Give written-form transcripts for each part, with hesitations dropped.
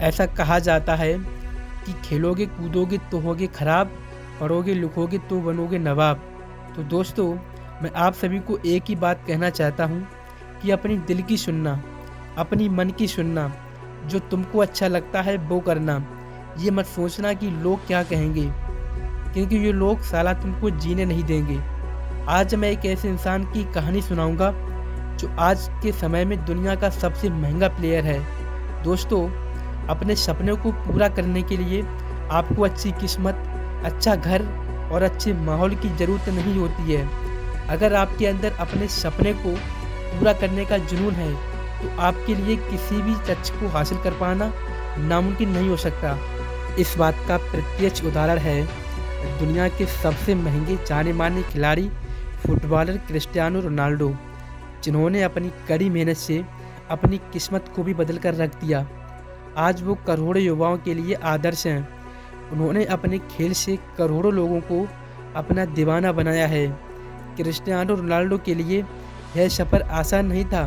ऐसा कहा जाता है कि खेलोगे कूदोगे तो होगे खराब, पढ़ोगे लिखोगे तो बनोगे नवाब। तो दोस्तों, मैं आप सभी को एक ही बात कहना चाहता हूँ कि अपनी दिल की सुनना, अपनी मन की सुनना, जो तुमको अच्छा लगता है वो करना। ये मत सोचना कि लोग क्या कहेंगे, क्योंकि ये लोग साला तुमको जीने नहीं देंगे। आज मैं एक ऐसे इंसान की कहानी सुनाऊंगा जो आज के समय में दुनिया का सबसे महंगा प्लेयर है। दोस्तों, अपने सपनों को पूरा करने के लिए आपको अच्छी किस्मत, अच्छा घर और अच्छे माहौल की ज़रूरत नहीं होती है। अगर आपके अंदर अपने सपने को पूरा करने का जुनून है तो आपके लिए किसी भी लक्ष्य को हासिल कर पाना नामुमकिन नहीं हो सकता। इस बात का प्रत्यक्ष उदाहरण है दुनिया के सबसे महंगे जाने माने खिलाड़ी फुटबॉलर क्रिस्टियानो रोनाल्डो, जिन्होंने अपनी कड़ी मेहनत से अपनी किस्मत को भी बदल कर रख दिया। आज वो करोड़ों युवाओं के लिए आदर्श हैं। उन्होंने अपने खेल से करोड़ों लोगों को अपना दीवाना बनाया है। क्रिस्टियानो रोनाल्डो के लिए यह सफ़र आसान नहीं था।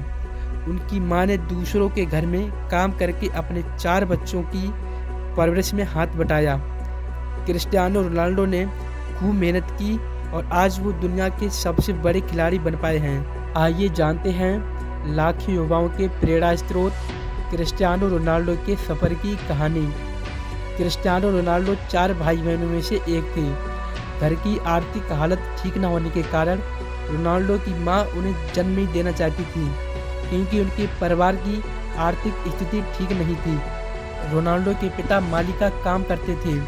उनकी मां ने दूसरों के घर में काम करके अपने 4 बच्चों की परवरिश में हाथ बटाया। क्रिस्टियानो रोनाल्डो ने खूब मेहनत की और आज वो दुनिया के सबसे बड़े खिलाड़ी बन पाए हैं। आइए जानते हैं लाखों युवाओं के प्रेरणा स्रोत क्रिस्टियानो रोनाल्डो के सफ़र की कहानी। क्रिस्टियानो रोनाल्डो 4 भाई बहनों में से एक थे। घर की आर्थिक हालत ठीक न होने के कारण रोनाल्डो की मां उन्हें जन्म नहीं देना चाहती थी, क्योंकि उनके परिवार की आर्थिक स्थिति ठीक नहीं थी। रोनाल्डो के पिता माली का काम करते थे।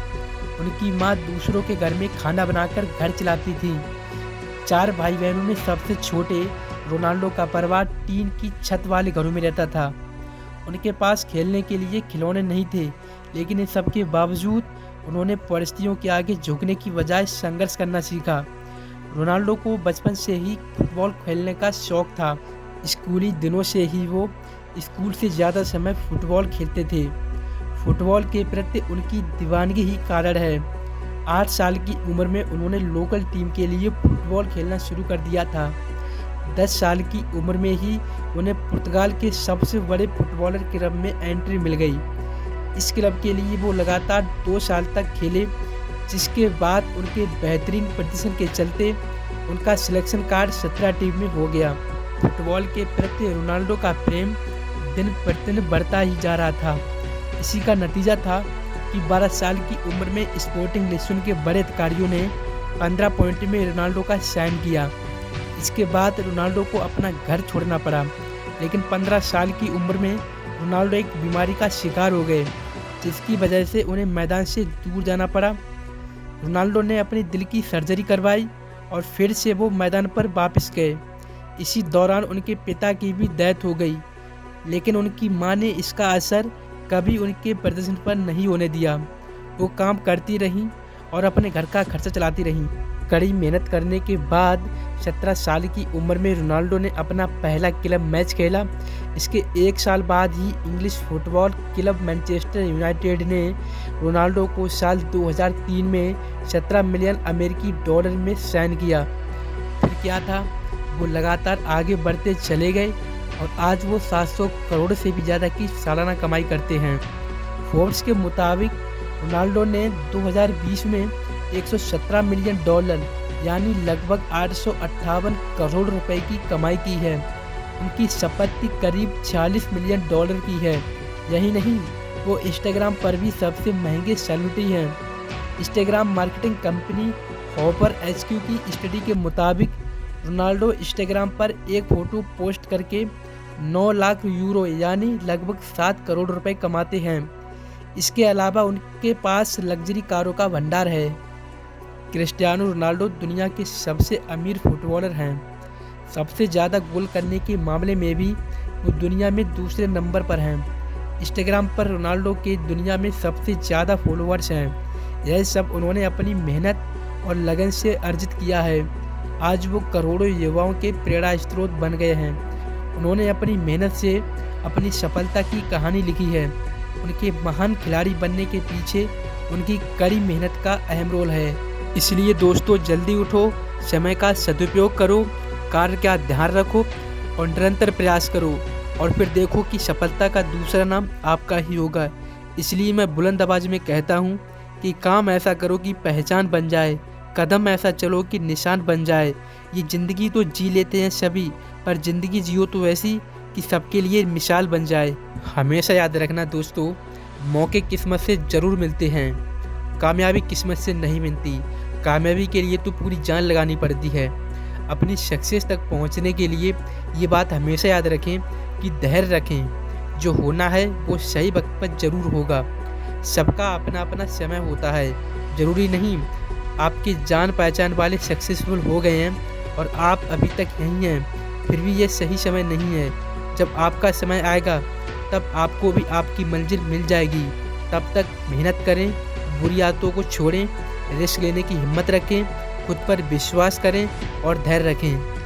उनकी मां दूसरों के घर में खाना बनाकर घर चलाती थी। 4 भाई बहनों में सबसे छोटे रोनाल्डो का परिवार टीन की छत वाले घरों में रहता था। उनके पास खेलने के लिए खिलौने नहीं थे, लेकिन इन सब के बावजूद उन्होंने परिस्थितियों के आगे झुकने की बजाय संघर्ष करना सीखा। रोनाल्डो को बचपन से ही फुटबॉल खेलने का शौक था। स्कूली दिनों से ही वो स्कूल से ज़्यादा समय फुटबॉल खेलते थे। फुटबॉल के प्रति उनकी दीवानगी ही कारण है। 8 साल की उम्र में उन्होंने लोकल टीम के लिए फुटबॉल खेलना शुरू कर दिया था। 10 साल की उम्र में ही उन्हें पुर्तगाल के सबसे बड़े फुटबॉलर क्लब में एंट्री मिल गई। इस क्लब के लिए वो लगातार 2 साल तक खेले, जिसके बाद उनके बेहतरीन प्रदर्शन के चलते उनका सिलेक्शन कार्ड 17 टीम में हो गया। फुटबॉल के प्रति रोनाल्डो का प्रेम दिन प्रतिदिन बढ़ता ही जा रहा था। इसी का नतीजा था कि 12 साल की उम्र में स्पोर्टिंग लिस्बन के बड़े अधिकारियों ने 15 पॉइंट में रोनाल्डो का साइन किया। इसके बाद रोनाल्डो को अपना घर छोड़ना पड़ा, लेकिन 15 साल की उम्र में रोनाल्डो एक बीमारी का शिकार हो गए, जिसकी वजह से उन्हें मैदान से दूर जाना पड़ा। रोनाल्डो ने अपनी दिल की सर्जरी करवाई और फिर से वो मैदान पर वापस गए। इसी दौरान उनके पिता की भी डेथ हो गई, लेकिन उनकी मां ने इसका असर कभी उनके प्रदर्शन पर नहीं होने दिया। वो काम करती रहीं और अपने घर का खर्चा चलाती रहीं। कड़ी मेहनत करने के बाद 17 साल की उम्र में रोनाल्डो ने अपना पहला क्लब मैच खेला। इसके 1 साल बाद ही English football club Manchester United ने रोनाल्डो को साल 2003 में 17 मिलियन अमेरिकी डॉलर में साइन किया। फिर क्या था, वो लगातार आगे बढ़ते चले गए और आज वो 700 करोड़ से भी ज़्यादा की सालाना कमाई करते हैं। फोर्ब्स के मुताबिक रोनाल्डो ने 2020 में 117 मिलियन डॉलर यानी लगभग 858 करोड़ रुपए की कमाई की है। उनकी संपत्ति करीब 46 मिलियन डॉलर की है। यही नहीं, वो इंस्टाग्राम पर भी सबसे महंगे सेलिब्रिटी हैं। Instagram marketing company hopper HQ की स्टडी के मुताबिक रोनाल्डो इंस्टाग्राम पर एक फ़ोटो पोस्ट करके 9 लाख यूरो यानी लगभग 7 करोड़ रुपए कमाते हैं। इसके अलावा उनके पास लग्जरी कारों का भंडार है। क्रिस्टियानो रोनाल्डो दुनिया के सबसे अमीर फुटबॉलर हैं। सबसे ज़्यादा गोल करने के मामले में भी वो दुनिया में दूसरे नंबर पर हैं। इंस्टाग्राम पर रोनाल्डो के दुनिया में सबसे ज़्यादा फॉलोअर्स हैं। यह सब उन्होंने अपनी मेहनत और लगन से अर्जित किया है। आज वो करोड़ों युवाओं के प्रेरणा स्रोत बन गए हैं। उन्होंने अपनी मेहनत से अपनी सफलता की कहानी लिखी है। उनके महान खिलाड़ी बनने के पीछे उनकी कड़ी मेहनत का अहम रोल है। इसलिए दोस्तों, जल्दी उठो, समय का सदुपयोग करो, कार्य का ध्यान रखो और निरंतर प्रयास करो और फिर देखो कि सफलता का दूसरा नाम आपका ही होगा। इसलिए मैं बुलंद आवाज़ में कहता हूँ कि काम ऐसा करो कि पहचान बन जाए, कदम ऐसा चलो कि निशान बन जाए। ये ज़िंदगी तो जी लेते हैं सभी, पर ज़िंदगी जियो तो ऐसी कि सबके लिए मिसाल बन जाए। हमेशा याद रखना दोस्तों, मौके किस्मत से ज़रूर मिलते हैं, कामयाबी किस्मत से नहीं मिलती। कामयाबी के लिए तो पूरी जान लगानी पड़ती है। अपनी सक्सेस तक पहुंचने के लिए ये बात हमेशा याद रखें कि धैर्य रखें। जो होना है वो सही वक्त पर ज़रूर होगा। सबका अपना अपना समय होता है। ज़रूरी नहीं आपके जान पहचान वाले सक्सेसफुल हो गए हैं और आप अभी तक यहीं हैं, फिर भी ये सही समय नहीं है। जब आपका समय आएगा तब आपको भी आपकी मंजिल मिल जाएगी। तब तक मेहनत करें, बुरी आदतों को छोड़ें, रिस्क लेने की हिम्मत रखें, खुद पर विश्वास करें और धैर्य रखें।